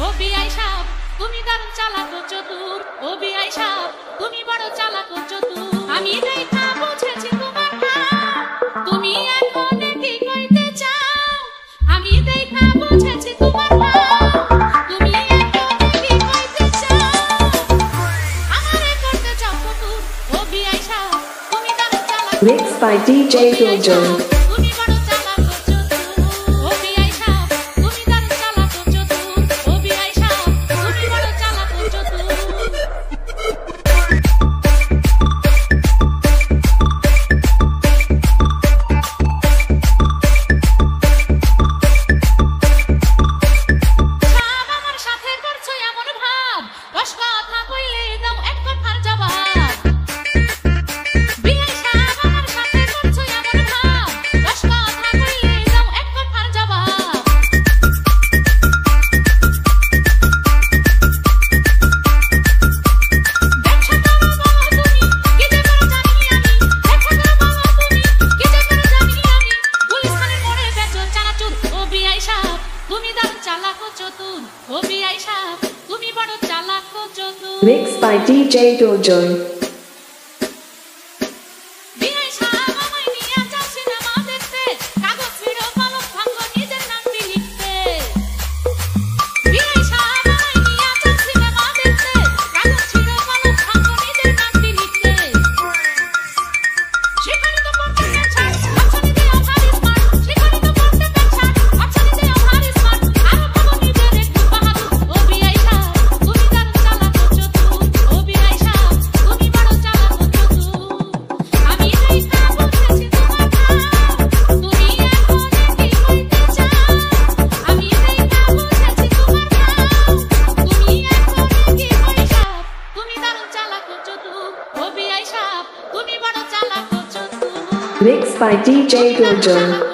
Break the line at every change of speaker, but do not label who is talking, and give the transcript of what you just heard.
ও বিআই সাহেব তুমি দারুণ চালাক ও চতুর ও বিআই সাহেব তুমি বড় চালাক ও চতুর আমি দেখা বুঝেছি তোমার ভাব তুমি এখন কি কইতে চাও আমি দেখা বুঝেছি তোমার ভাব তুমি এখন কি কইতে চাও আমারে করতে চাও চতুর ও বিআই সাহেব তুমি দারুণ চালাক
Mixed by DJ Dojo. Mixed by DJ Dojo. Mixed by DJ Dojo.